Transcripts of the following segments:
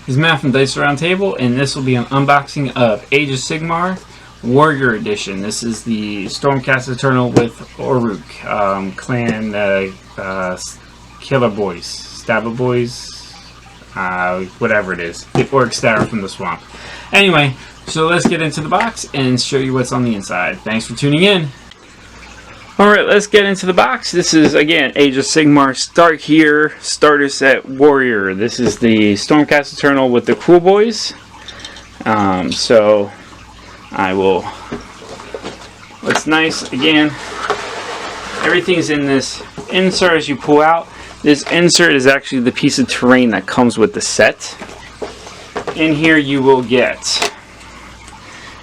This is Matt from Dice Roundtable, and this will be an unboxing of Age of Sigmar Warrior Edition. This is the Stormcast Eternal with Uruk clan Killer Boys, Stabber Boys, whatever it is. The orcs that are from the swamp. Anyway, so let's get into the box and show you what's on the inside. Thanks for tuning in. Alright, let's get into the box. This is, again, Age of Sigmar Start Here, Starter Set Warrior. This is the Stormcast Eternal with the Cool Boys. So, I will... What's nice, again, everything's in this insert as you pull out. This insert is actually the piece of terrain that comes with the set. In here you will get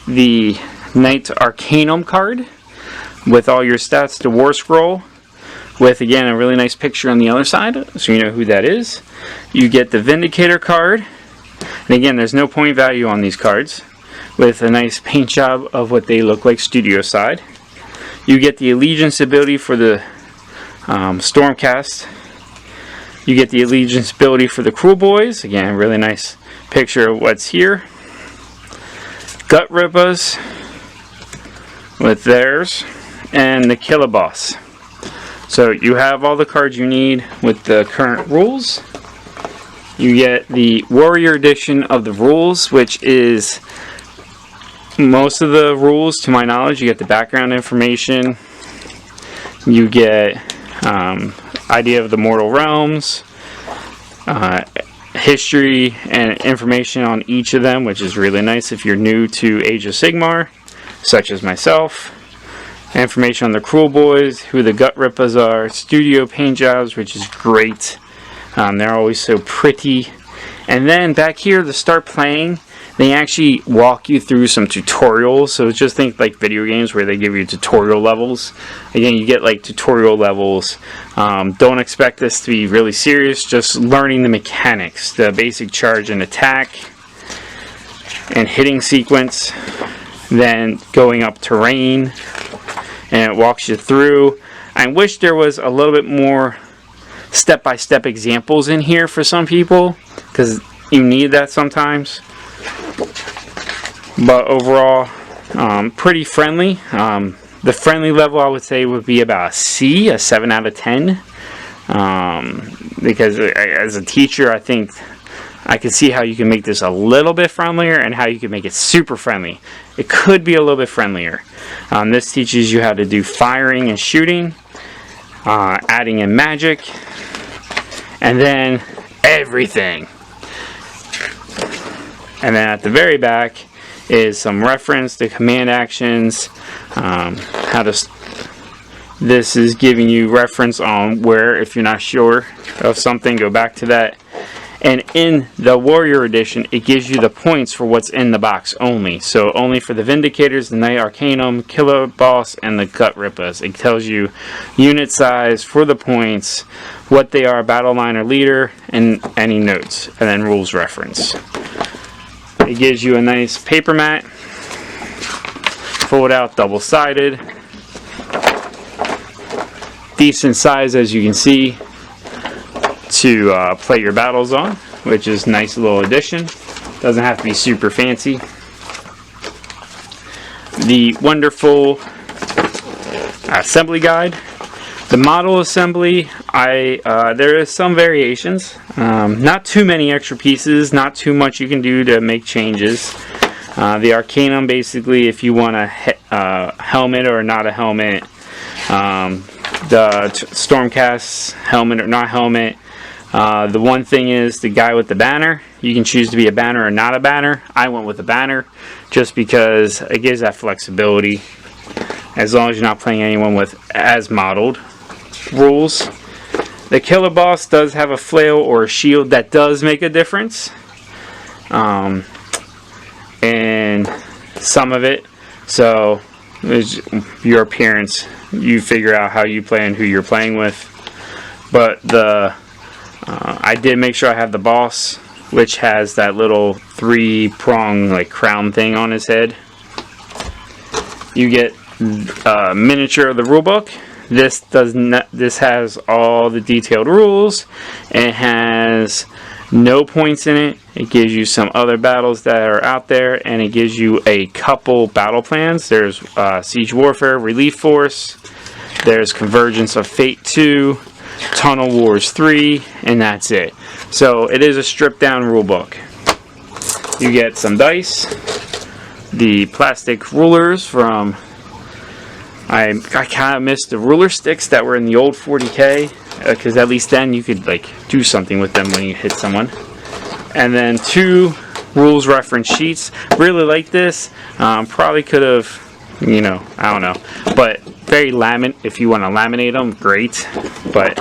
the Knight Arcanum card with all your stats, the War Scroll, with again a really nice picture on the other side, so you know who that is. You get the Vindicator card, and again there's no point value on these cards, with a nice paint job of what they look like studio side. You get the Allegiance ability for the Stormcast. You get the Allegiance ability for the Cruel Boys, again really nice picture of what's here. Gut Rippers with theirs, and the Killer Boss. So you have all the cards you need with the current rules. You get the Warrior Edition of the rules, which is most of the rules to my knowledge. You get the background information, you get idea of the mortal realms, history and information on each of them, which is really nice if you're new to Age of Sigmar, such as myself. Information on the Cruel Boys, who the Gut Rippers are, studio paint jobs, which is great. They're always so pretty. And then back here to start playing, they actually walk you through some tutorials. So just think like video games where they give you tutorial levels. Again, you get like tutorial levels. Don't expect this to be really serious, just learning the mechanics, the basic charge and attack and hitting sequence, then going up terrain, and it walks you through. I wish there was a little bit more step-by-step examples in here for some people, because you need that sometimes. But overall, pretty friendly. The friendly level I would say would be about a C, a 7 out of 10. Because as a teacher, I think I can see how you can make this a little bit friendlier and how you can make it super friendly. It could be a little bit friendlier. This teaches you how to do firing and shooting, adding in magic, and then everything. And then at the very back is some reference to command actions, this is giving you reference on where, if you're not sure of something, go back to that. And in the Warrior Edition, it gives you the points for what's in the box only. So only for the Vindicators, the Knight Arcanum, Killer Boss, and the Gut Rippers. It tells you unit size for the points, what they are, battle line or leader, and any notes, and then rules reference. It gives you a nice paper mat, fold out, double-sided, decent size as you can see, to play your battles on, which is a nice little addition. Doesn't have to be super fancy. The wonderful assembly guide. The model assembly, there is some variations. Not too many extra pieces, not too much you can do to make changes. The Arcanum, basically, if you want a helmet or not a helmet. The Stormcast helmet or not helmet. The one thing is the guy with the banner. You can choose to be a banner or not a banner. I went with a banner just because it gives that flexibility, as long as you're not playing anyone with as modeled rules. The Killer Boss does have a flail or a shield that does make a difference, and some of it. So it's your appearance. You figure out how you play and who you're playing with. But the I did make sure I have the boss, which has that little 3-prong like crown thing on his head. You get a miniature of the rulebook. This has all the detailed rules. It has No points in it. It gives you some other battles that are out there, and it gives you a couple battle plans. There's Siege Warfare, Relief Force, there's Convergence of Fate 2, Tunnel Wars 3, and that's it. So it is a stripped down rulebook. You get some dice, the plastic rulers from, I kind of missed the ruler sticks that were in the old 40K, because at least then you could like do something with them when you hit someone. And then 2 rules reference sheets. Really like this. Probably could have, you know, I don't know, but very laminate. If you want to laminate them, great, but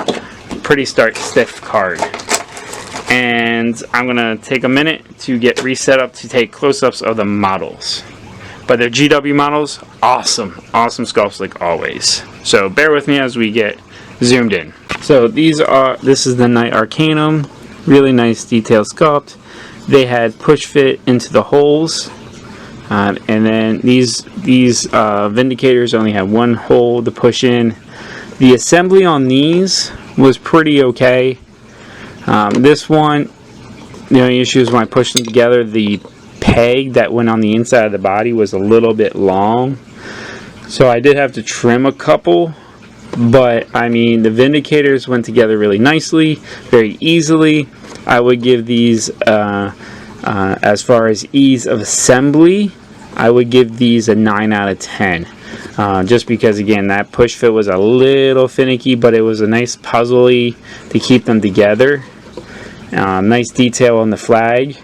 pretty stiff card. And I'm gonna take a minute to get reset up to take close-ups of the models. But they're GW models, awesome sculpts like always. So bear with me as we get zoomed in. So this is the Knight Arcanum, really nice detailed sculpt. They had push fit into the holes, and then these Vindicators only had one hole to push in. The assembly on these was pretty okay. This one, the only issue is when I pushed them together, the peg that went on the inside of the body was a little bit long, so I did have to trim a couple. But I mean, the Vindicators went together really nicely, very easily. I would give these, as far as ease of assembly, I would give these a 9 out of 10. Just because, again, that push fit was a little finicky, but it was a nice puzzly to keep them together. Nice detail on the flag.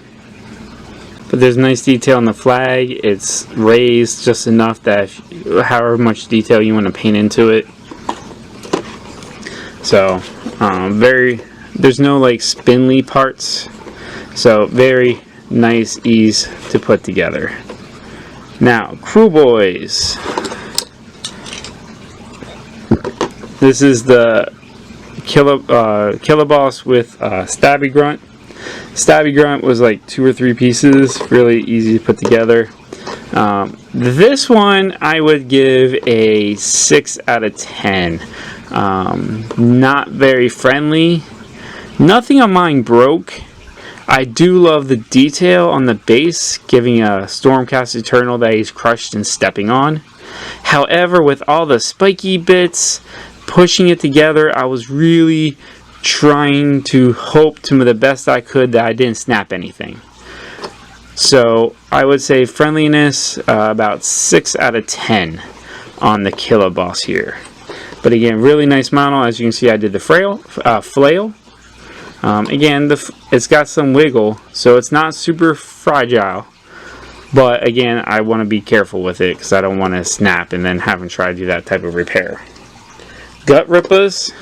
But there's nice detail on the flag. It's raised just enough that however much detail you want to paint into it. So, there's no like spindly parts, so very nice ease to put together. Now, Crew Boys. This is the Killer Boss with Stabby Grunt. Stabby Grunt was like 2 or 3 pieces, really easy to put together. This one I would give a 6 out of 10. Not very friendly. Nothing on mine broke. I do love the detail on the base, giving a Stormcast Eternal that he's crushed and stepping on. However, with all the spiky bits, pushing it together, I was really trying to hope to the best I could that I didn't snap anything. So I would say friendliness, about 6 out of 10 on the Killer Boss here. But again, really nice model. As you can see, I did the flail. Again, it's got some wiggle, so it's not super fragile. But again, I want to be careful with it because I don't want to snap and then have them try to do that type of repair. Gut Rippers.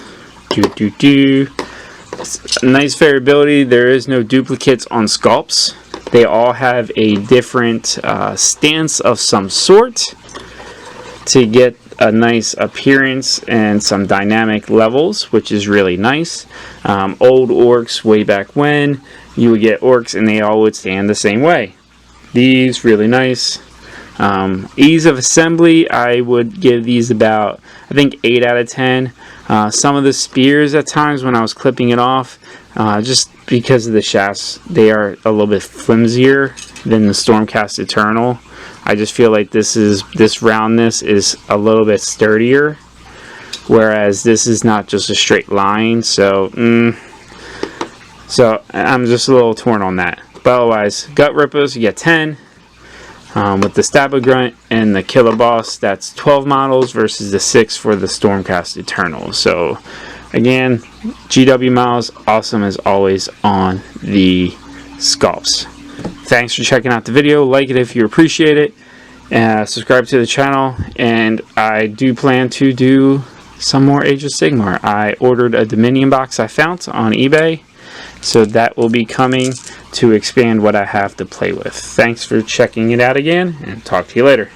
Nice variability. There is no duplicates on sculpts. They all have a different stance of some sort to get a nice appearance and some dynamic levels, which is really nice. Old orcs way back when, you would get orcs and they all would stand the same way. These really nice. Ease of assembly, I would give these about, I think, 8 out of 10. Some of the spears at times when I was clipping it off, just because of the shafts, they are a little bit flimsier than the Stormcast Eternal. I just feel like this roundness is a little bit sturdier, whereas this is not just a straight line. So I'm just a little torn on that. But otherwise, Gut Rippers, you get 10. With the Stabber Grunt and the Killer Boss, that's 12 models versus the 6 for the Stormcast Eternal. So again, GW models, awesome as always on the sculpts. Thanks for checking out the video. Like it if you appreciate it. Subscribe to the channel. And I do plan to do some more Age of Sigmar. I ordered a Dominion box I found on eBay. So that will be coming to expand what I have to play with. Thanks for checking it out again, and talk to you later.